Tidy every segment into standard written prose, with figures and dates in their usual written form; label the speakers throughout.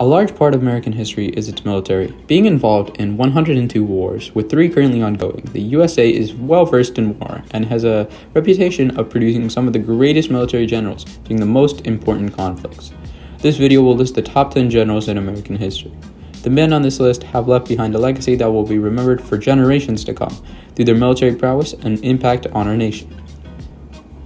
Speaker 1: A large part of American history is its military. Being involved in 102 wars, with 3 currently ongoing, the USA is well versed in war and has a reputation of producing some of the greatest military generals during the most important conflicts. This video will list the top 10 generals in American history. The men on this list have left behind a legacy that will be remembered for generations to come through their military prowess and impact on our nation.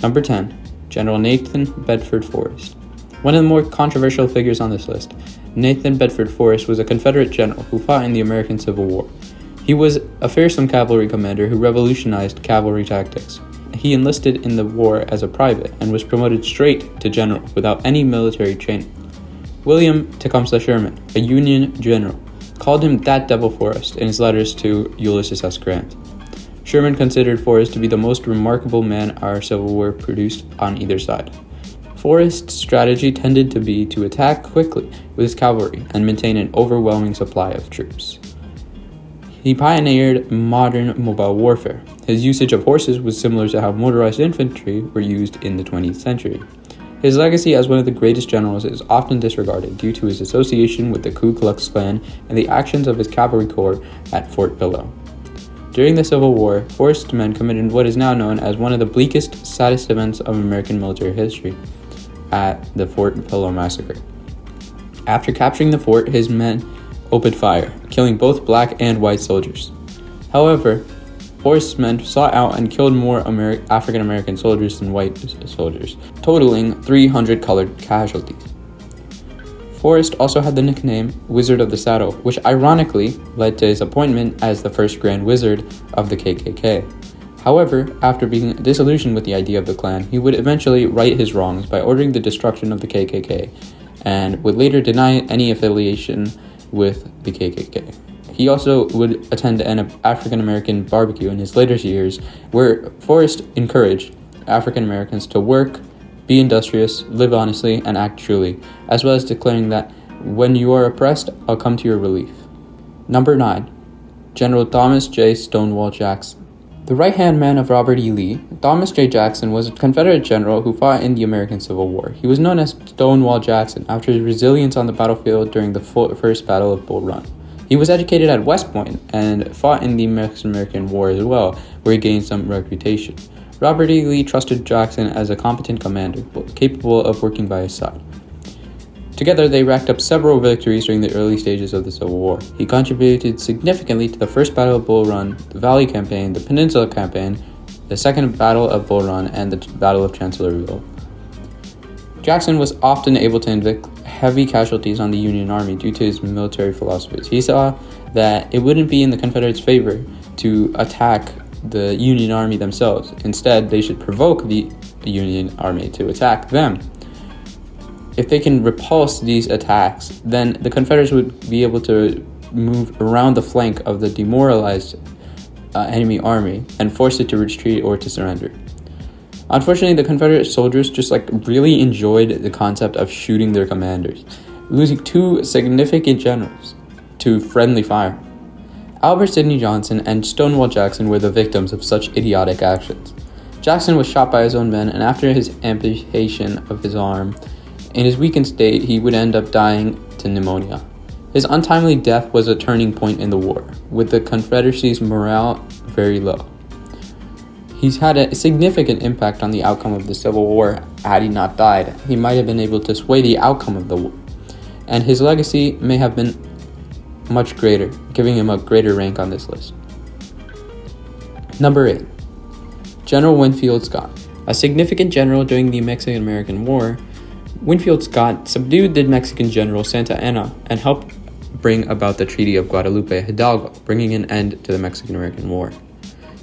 Speaker 1: Number 10. General Nathan Bedford Forrest. One of the more controversial figures on this list, Nathan Bedford Forrest was a Confederate general who fought in the American Civil War. He was a fearsome cavalry commander who revolutionized cavalry tactics. He enlisted in the war as a private and was promoted straight to general without any military training. William Tecumseh Sherman, a Union general, called him "that devil Forrest" in his letters to Ulysses S Grant. Sherman considered Forrest to be the most remarkable man our Civil War produced on either side. Forrest's strategy tended to be to attack quickly with his cavalry and maintain an overwhelming supply of troops. He pioneered modern mobile warfare. His usage of horses was similar to how motorized infantry were used in the 20th century. His legacy as one of the greatest generals is often disregarded due to his association with the Ku Klux Klan and the actions of his cavalry corps at Fort Pillow. During the Civil War, Forrest's men committed what is now known as one of the bleakest, saddest events of American military history, at the Fort Pillow Massacre. After capturing the fort, his men opened fire, killing both black and white soldiers. However, Forrest's men sought out and killed more African American soldiers than white soldiers, totaling 300 colored casualties. Forrest also had the nickname Wizard of the Saddle, which ironically led to his appointment as the first Grand Wizard of the KKK. However, after being disillusioned with the idea of the Klan, he would eventually right his wrongs by ordering the destruction of the KKK, and would later deny any affiliation with the KKK. He also would attend an African American barbecue in his later years, where Forrest encouraged African Americans to work, be industrious, live honestly, and act truly, as well as declaring that, "When you are oppressed, I'll come to your relief." Number 9. General Thomas J. Stonewall Jackson. The right-hand man of Robert E. Lee, Thomas J. Jackson was a Confederate general who fought in the American Civil War. He was known as Stonewall Jackson after his resilience on the battlefield during the First Battle of Bull Run. He was educated at West Point and fought in the Mexican-American War as well, where he gained some reputation. Robert E. Lee trusted Jackson as a competent commander, capable of working by his side. Together, they racked up several victories during the early stages of the Civil War. He contributed significantly to the First Battle of Bull Run, the Valley Campaign, the Peninsula Campaign, the Second Battle of Bull Run, and the Battle of Chancellorsville. Jackson was often able to inflict heavy casualties on the Union Army due to his military philosophies. He saw that it wouldn't be in the Confederates' favor to attack the Union Army themselves. Instead, they should provoke the Union Army to attack them. If they can repulse these attacks, then the Confederates would be able to move around the flank of the demoralized enemy army and force it to retreat or to surrender. Unfortunately, the Confederate soldiers just really enjoyed the concept of shooting their commanders, losing 2 significant generals to friendly fire. Albert Sidney Johnston and Stonewall Jackson were the victims of such idiotic actions. Jackson was shot by his own men, and after his amputation of his arm, in his weakened state, he would end up dying to pneumonia. His untimely death was a turning point in the war, with the Confederacy's morale very low. He's had a significant impact on the outcome of the Civil War. Had he not died, he might have been able to sway the outcome of the war, and his legacy may have been much greater, giving him a greater rank on this list. Number 8. General Winfield Scott. A significant general during the Mexican-American War, Winfield Scott subdued the Mexican general Santa Anna and helped bring about the Treaty of Guadalupe Hidalgo, bringing an end to the Mexican-American War.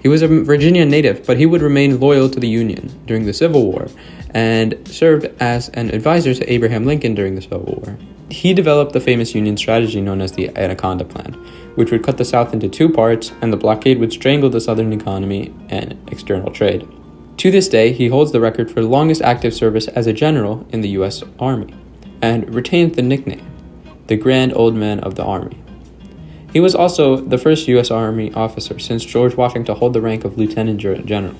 Speaker 1: He was a Virginia native, but he would remain loyal to the Union during the Civil War and served as an advisor to Abraham Lincoln during the Civil War. He developed the famous Union strategy known as the Anaconda Plan, which would cut the South into 2 parts, and the blockade would strangle the Southern economy and external trade. To this day, he holds the record for longest active service as a general in the U.S. Army, and retains the nickname, the Grand Old Man of the Army. He was also the first U.S. Army officer since George Washington to hold the rank of Lieutenant General.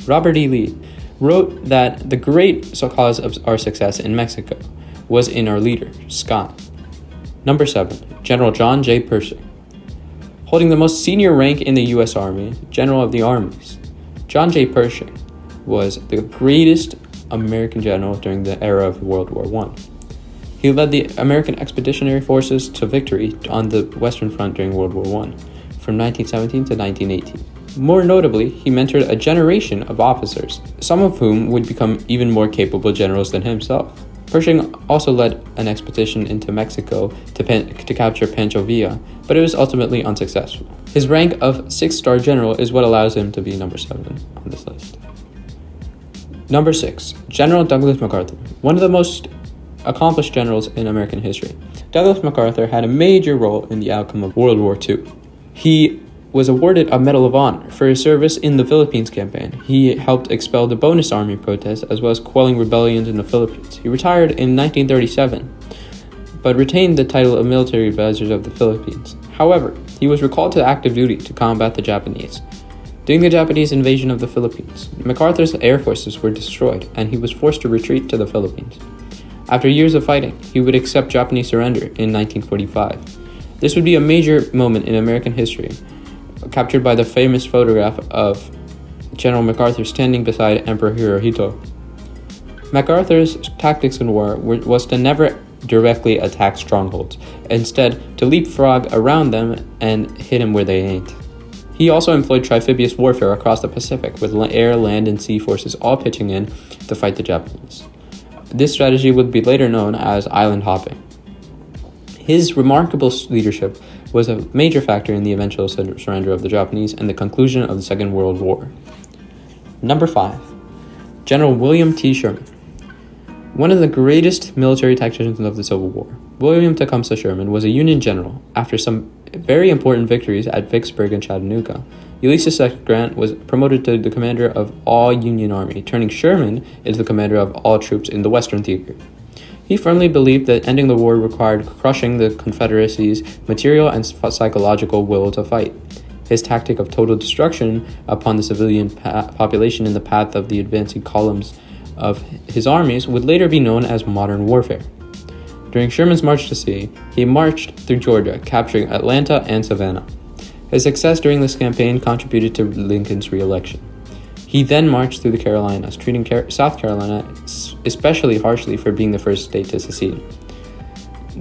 Speaker 1: Robert E. Lee wrote that the great cause of our success in Mexico was in our leader, Scott. Number 7. General John J. Pershing. Holding the most senior rank in the U.S. Army, General of the Armies, John J. Pershing was the greatest American general during the era of World War I. He led the American Expeditionary Forces to victory on the Western Front during World War I, from 1917 to 1918. More notably, he mentored a generation of officers, some of whom would become even more capable generals than himself. Pershing also led an expedition into Mexico to capture Pancho Villa, but it was ultimately unsuccessful. His rank of 6-star general is what allows him to be number 7 on this list. Number 6. General Douglas MacArthur, one of the most accomplished generals in American history. Douglas MacArthur had a major role in the outcome of World War II. He was awarded a Medal of Honor for his service in the Philippines campaign. He helped expel the Bonus Army protests as well as quelling rebellions in the Philippines. He retired in 1937, but retained the title of Military Advisor of the Philippines. However, he was recalled to active duty to combat the Japanese. During the Japanese invasion of the Philippines, MacArthur's air forces were destroyed and he was forced to retreat to the Philippines. After years of fighting, he would accept Japanese surrender in 1945. This would be a major moment in American history, captured by the famous photograph of General MacArthur standing beside Emperor Hirohito. MacArthur's tactics in war was to never directly attack strongholds, instead to leapfrog around them and hit them where they ain't. He also employed trifibious warfare across the Pacific, with air, land, and sea forces all pitching in to fight the Japanese. This strategy would be later known as island hopping. His remarkable leadership was a major factor in the eventual surrender of the Japanese and the conclusion of the Second World War. Number 5. General William T. Sherman. One of the greatest military tacticians of the Civil War, William Tecumseh Sherman was a Union general. After some very important victories at Vicksburg and Chattanooga, Ulysses S Grant was promoted to the commander of all Union Army, turning Sherman into the commander of all troops in the Western Theater. He firmly believed that ending the war required crushing the Confederacy's material and psychological will to fight. His tactic of total destruction upon the civilian population in the path of the advancing columns of his armies would later be known as modern warfare. During Sherman's march to sea, he marched through Georgia, capturing Atlanta and Savannah. His success during this campaign contributed to Lincoln's re-election. He then marched through the Carolinas, treating South Carolina especially harshly for being the first state to secede.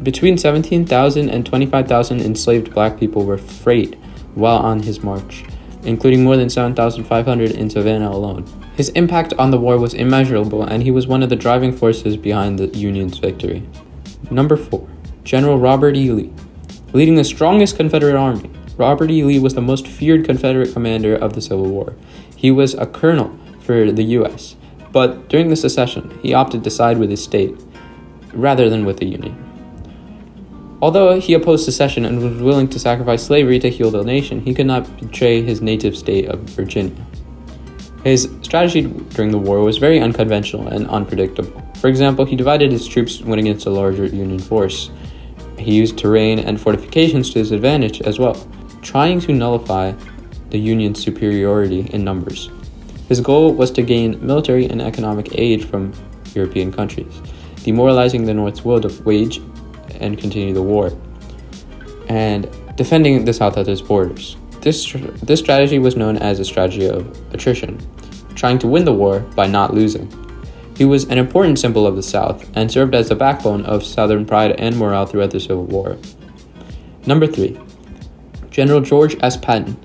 Speaker 1: Between 17,000 and 25,000 enslaved black people were freed while on his march, including more than 7,500 in Savannah alone. His impact on the war was immeasurable, and he was one of the driving forces behind the Union's victory. Number 4. General Robert E. Lee. Leading the strongest Confederate army, Robert E. Lee was the most feared Confederate commander of the Civil War. He was a colonel for the U.S., but during the secession, he opted to side with his state rather than with the Union. Although he opposed secession and was willing to sacrifice slavery to heal the nation, he could not betray his native state of Virginia. His strategy during the war was very unconventional and unpredictable. For example, he divided his troops when against a larger Union force. He used terrain and fortifications to his advantage as well, trying to nullify the Union's superiority in numbers. His goal was to gain military and economic aid from European countries, demoralizing the North's will to wage and continue the war, and defending the South at its borders. This strategy was known as a strategy of attrition, trying to win the war by not losing. He was an important symbol of the South and served as the backbone of Southern pride and morale throughout the Civil War. Number 3. General George S. Patton.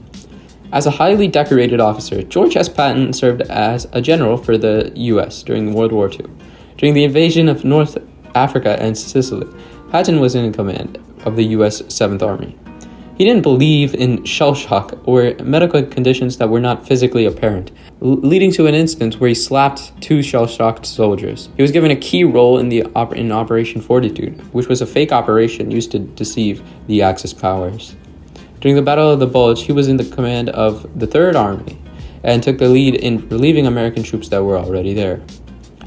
Speaker 1: As a highly decorated officer, George S. Patton served as a general for the U.S. during World War II. During the invasion of North Africa and Sicily, Patton was in command of the U.S. 7th Army. He didn't believe in shell shock or medical conditions that were not physically apparent, leading to an instance where he slapped 2 shell-shocked soldiers. He was given a key role in Operation Fortitude, which was a fake operation used to deceive the Axis powers. During the Battle of the Bulge, he was in the command of the 3rd Army and took the lead in relieving American troops that were already there.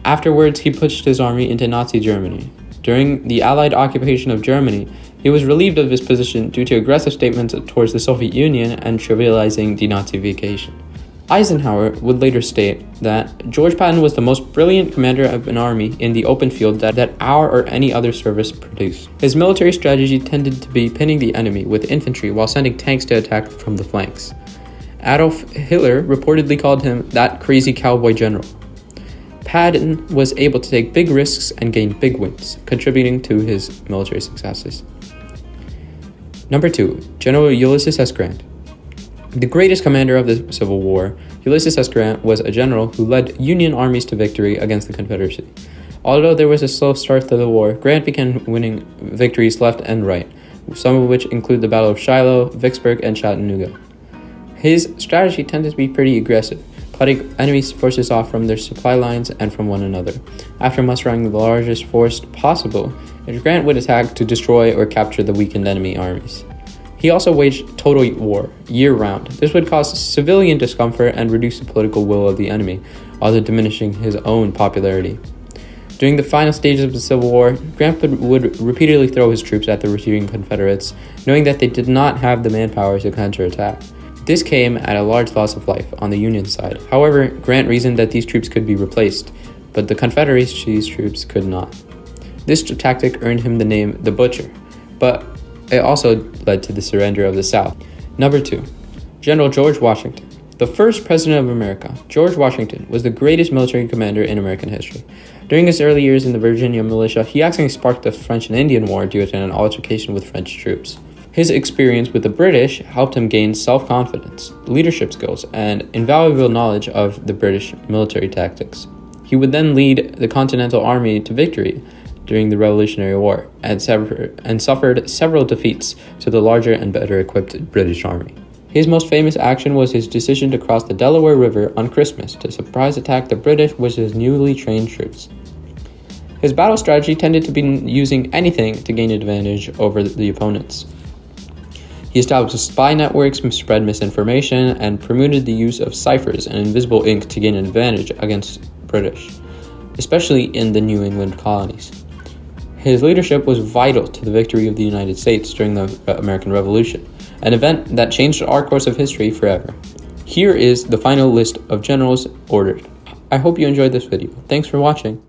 Speaker 1: Afterwards, he pushed his army into Nazi Germany. During the Allied occupation of Germany, he was relieved of his position due to aggressive statements towards the Soviet Union and trivializing denazification. Eisenhower would later state that George Patton was the most brilliant commander of an army in the open field that our or any other service produced. His military strategy tended to be pinning the enemy with infantry while sending tanks to attack from the flanks. Adolf Hitler reportedly called him that crazy cowboy general. Patton was able to take big risks and gain big wins, contributing to his military successes. Number 2, General Ulysses S. Grant. The greatest commander of the Civil War, Ulysses S. Grant was a general who led Union armies to victory against the Confederacy. Although there was a slow start to the war, Grant began winning victories left and right, some of which include the Battle of Shiloh, Vicksburg, and Chattanooga. His strategy tended to be pretty aggressive, cutting enemy forces off from their supply lines and from one another. After mustering the largest force possible, Grant would attack to destroy or capture the weakened enemy armies. He also waged total war, year-round. This would cause civilian discomfort and reduce the political will of the enemy, although diminishing his own popularity. During the final stages of the Civil War, Grant would repeatedly throw his troops at the retreating Confederates, knowing that they did not have the manpower to counterattack. This came at a large loss of life on the Union side. However, Grant reasoned that these troops could be replaced, but the Confederacy's troops could not. This tactic earned him the name the Butcher, but it also led to the surrender of the South. Number 2, General George Washington. The first president of America, George Washington, was the greatest military commander in American history. During his early years in the Virginia militia, he actually sparked the French and Indian War due to an altercation with French troops. His experience with the British helped him gain self-confidence, leadership skills, and invaluable knowledge of the British military tactics. He would then lead the Continental Army to victory during the Revolutionary War and suffered several defeats to the larger and better equipped British Army. His most famous action was his decision to cross the Delaware River on Christmas to surprise attack the British with his newly trained troops. His battle strategy tended to be using anything to gain advantage over the opponents. He established spy networks, spread misinformation, and promoted the use of ciphers and invisible ink to gain an advantage against British, especially in the New England colonies. His leadership was vital to the victory of the United States during the American Revolution, an event that changed our course of history forever. Here is the final list of generals ordered. I hope you enjoyed this video. Thanks for watching.